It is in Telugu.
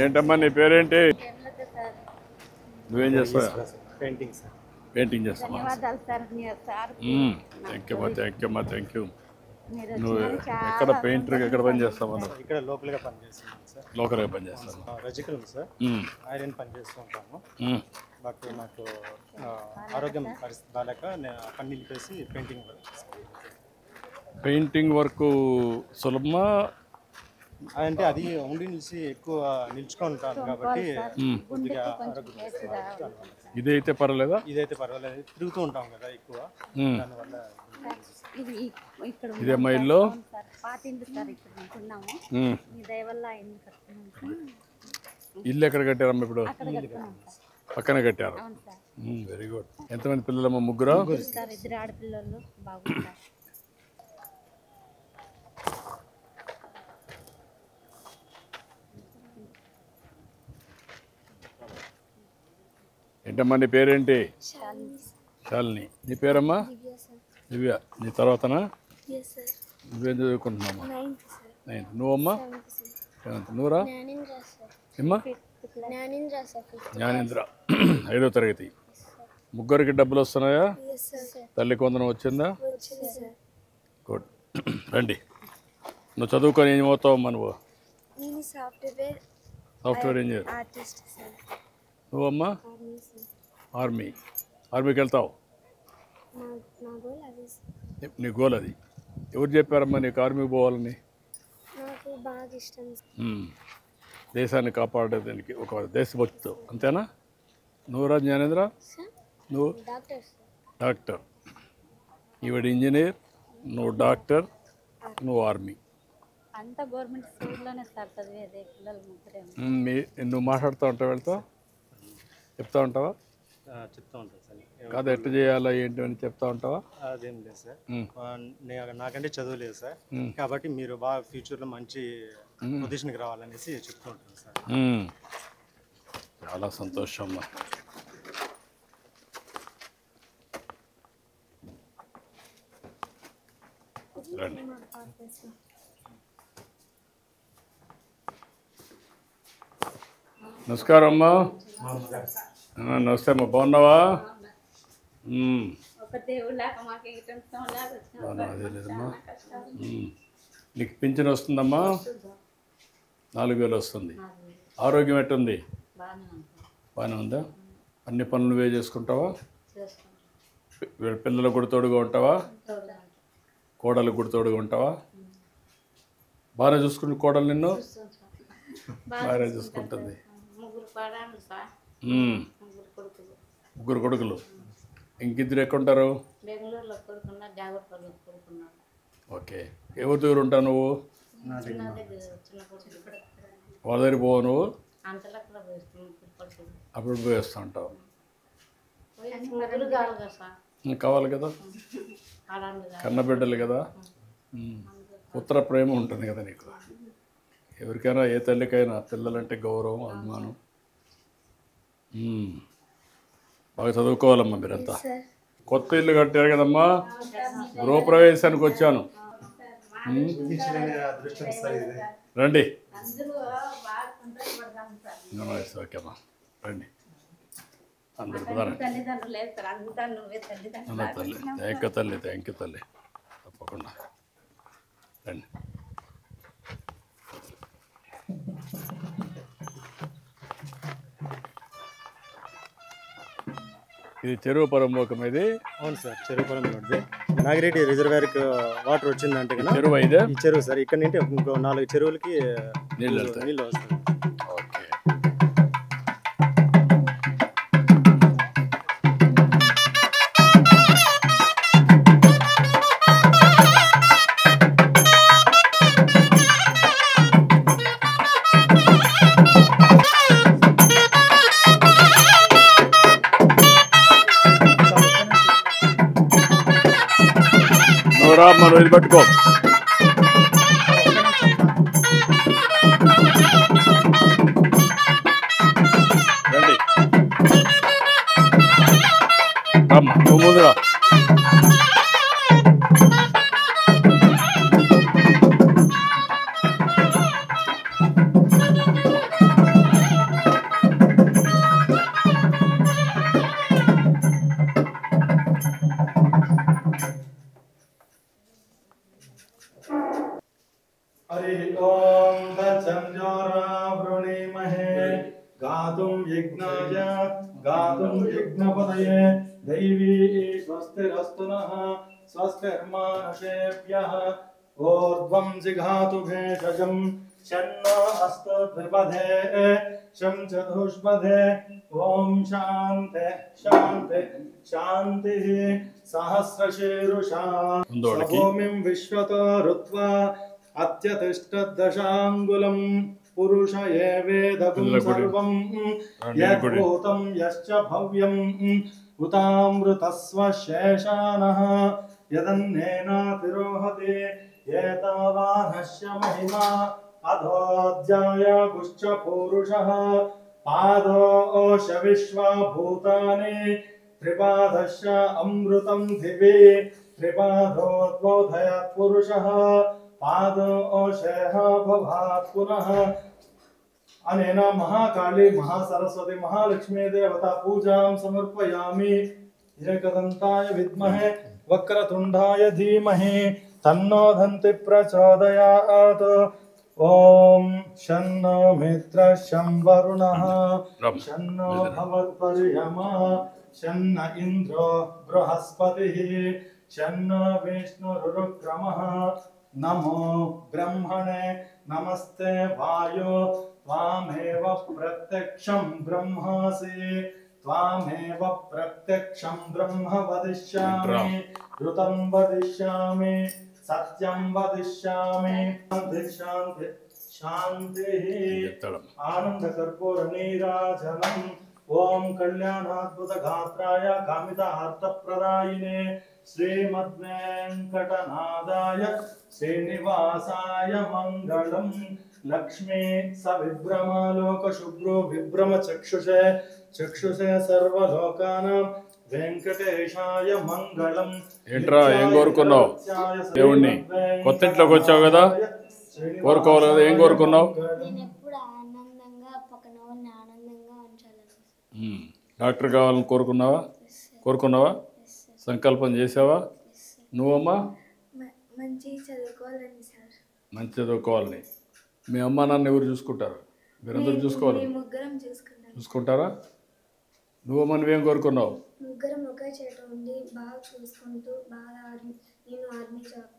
ఏంటమ్మా నీ పేరేంటి? నువ్వేం చేస్తావు? Painting sir. పెయింటింగ్ చేస్తావా? ధన్యవాదాలు సార్. థ్యాంక్ యూ అమ్మా థ్యాంక్ యూ. నువ్వు ఎక్కడ పెయింటర్ ఎక్కడ పని చేస్తావు? ఇక్కడ లోకల్గా పని చేస్తున్నాను సార్. లోకల్గా పని చేస్తాను. రజికల్ సార్. ఐరన్ పని చేస్తూ ఉంటాము. బట్ నాకు ఆరోగ్యం పరిస్థితి బాగాలేక నేను పని నిలిపేసి పెయింటింగ్ వర్క్ సులభమా అంటే అది ఉండి నిలిచి ఎక్కువ నిల్చుకుంటాను కాబట్టి కొద్దిగా ఇదైతే పర్వాలేదా? ఇదైతే పర్వాలేదు, తిరుగుతూ ఉంటాం కదా ఎక్కువ, దానివల్ల. ఇదే మా ఇల్లు. ఇల్లు ఎక్కడ కట్టారమ్మా ఇప్పుడు? పక్కన కట్టారు. Very good. ఎంతమంది పిల్లలమ్మా? ముగ్గురు. ఇద్దరు ఆడపిల్లలు బాగుంటారు. ఏంటమ్మా నీ పేరేంటి? శాలిని. నీ పేరమ్మా? దివ్య. నీ తర్వాతనా? నువ్వేం చదువుకుంటున్నామ్మా? 9th. నువ్వమ్మా? 7th. నువ్వురా? ఏమ్మా? జ్ఞానేంద్ర 5వ తరగతి. ముగ్గురికి డబ్బులు వస్తున్నాయా? తల్లికి వందనం వచ్చిందా? గుడ్. రండి. నువ్వు చదువుకొని ఏం అవుతావమ్మా? నువ్వు సాఫ్ట్వేర్ ఇంజనీర్. నువ్వమ్మా? ఆర్మీకి వెళ్తావు. నీ గోల్ అది. ఎవరు చెప్పారమ్మా నీకు ఆర్మీకి పోవాలని? దేశాన్ని కాపాడేదానికి ఒక దేశభక్తితో, అంతేనా? నువ్వురా జ్ఞానేంద్ర? నువ్వు డాక్టర్. ఈవిడ ఇంజనీర్, నువ్వు డాక్టర్, నువ్వు ఆర్మీ. అంతా గవర్నమెంట్ స్కూల్లోనే సార్ చదివేది. పిల్లలు ముగ్గురే. నువ్వు మాట్లాడుతూ ఉంటావు, వెళ్తావు, చెప్తా ఉంటావా? చెప్తా ఉంటాను సార్. కాదు ఎట్లా చేయాలా ఏంటి అని చెప్తా ఉంటావా? అదేం లేదు సార్, నాకంటే చదువు లేదు సార్, కాబట్టి మీరు బాగా ఫ్యూచర్లో మంచి పొజిషన్కి రావాలనేసి చెప్తూ ఉంటాను సార్. చాలా సంతోషం అమ్మా. రండి. నమస్కారం అమ్మా. నమస్తే అమ్మా. బాగున్నావా? అదే లేదమ్మా. నీకు పింఛన్ వస్తుందమ్మా? 4,000 వస్తుంది. ఆరోగ్యం ఎట్టుంది? బాగానే ఉందా? అన్ని పనులు నువ్వే చేసుకుంటావా? పిల్లలకు కూడా తోడుగా ఉంటావా? కోడలకు కూడా తోడుగా ఉంటావా? బాగానే చూసుకుంటు కోడలు నిన్ను? బాగానే చూసుకుంటుంది. ముగ్గురు కొడుకులు. ఇంకిద్దరు ఎక్కడుంటారు? ఓకే. ఎవరి దగ్గర ఉంటావు నువ్వు? వాళ్ళ దగ్గర పోవు నువ్వు? అప్పుడు పోయి వస్తూ ఉంటావు. కావాలి కదా, కన్నబిడ్డలు కదా, పుత్ర ప్రేమ ఉంటుంది కదా నీకు. ఎవరికైనా ఏ తల్లికైనా పిల్లలంటే గౌరవం, అభిమానం. బాగా చదువుకోవాలమ్మా మీరంతా. కొత్త ఇల్లు కట్టారు కదమ్మా, గృహప్రవేశానికి వచ్చాను. రండి. ఓకే అమ్మా, రండి అందరు. తల్లి థ్యాంక్ యూ తల్లి. తప్పకుండా రండి. ఇది చెరువు పరంబోకం. ఇది అవును సార్, చెరువు పరంబోకం. నాగిరెడ్డి రిజర్వేర్కి వాటర్ వచ్చిందంటే కదా చెరువు ఇదే. ఈ చెరువు సార్, ఇక్కడ నుండి ఇంకో 4 చెరువులకి నీళ్ళు వస్తాయి. ఓకే. మనం ఇది పట్టుకో. రండి అమ్మ, నువ్వు ముందుగా. हरि ओम तत्संजोरा वृणीमहे गातुं यज्ञाय गातुं यज्ञपतये दैवी स्वस्तिरस्तु नः स्वस्तिर्मानुषेभ्यः ऊर्ध्वं जिघातु भेषजं शन्नो अस्तु द्विपदे शं चतुष्पदे ओम शांति शांति शांतिः सहस्रशीरुषा भूमिं विश्वतो ऋत्वा अत्यतिष्ठद्दशाङ्गुलं पुरुष एवेदगुं सर्वं यद्भूतं यश्च भव्यम् उतामृतस्व शेषानः यदन्नेनातिरोहते एतावानस्य महिमा अधोऽध्याय गुश्च पूरुषः पादोश विश्वा भूतानि त्रिपादश्च अमृतं दिवि त्रिपादोद्बोधयत् पुरुषः पादोशेह भवात् पुनः अनेन महाकाली महासरस्वती महालक्ष्मी देवता पूजां समर्पयामि एकदन्ताय विद्महे वक्रतुण्डाय धीमहि तन्नो दन्ति प्रचोदयात् ओम शन्नो मित्रः शं वरुणः शन्नो भवत्पर्यमा शन्न इन्द्रो बृहस्पतिः शन्नो विष्णुरुक्रमः नमो ब्रह्मणे नमस्ते वायो त्वामेव प्रत्यक्षं ब्रह्मासि त्वामेव प्रत्यक्षं ब्रह्म वदिष्यामि ऋतं वदिष्यामि सत्यं वदिष्यामि शान्ति शान्ति शान्तिः आनंद कर्पूर नीराजनम् ओम कल्याणाद्भुत गात्राय कामितार्थप्रदायिने श्रीमद्वेंकटनादाय श्रीनिवासाय मंगलम् लक्ष्मी सविभ्रमालोक शुभ्रो विभ्रम चक्षुषे चक्षुषे सर्वलोकानां వెంకటేశాయ మంగళం ఏంట్రా ఏం కోరుకున్నావు దేవుణ్ణి కొత్త ఇంట్లోకి వచ్చావు కదా కోరుకోవాలి కదా ఏం కోరుకున్నావు నేను ఎప్పుడు ఆనందంగా పక్కన వాళ్ళని ఆనందంగా ఉంచాలని డాక్టర్ కావాలని కోరుకున్నావా సంకల్పం చేసావా నువ్వమ్మా మంచి చదువుకోవాలని సార్ మంచి చదువుకోవాలని మీ అమ్మ నాన్న ఎవరు చూసుకుంటారు మీరందరూ చూసుకోవాలి ముగ్గురం చూసుకుంటారా నువ్వమ్మ నువ్వేం కోరుకున్నావు ముగ్గురం ఒకే చోట ఉండి బాగా చూసుకుంటూ బాగా నేను ఆర్మీ జాబ్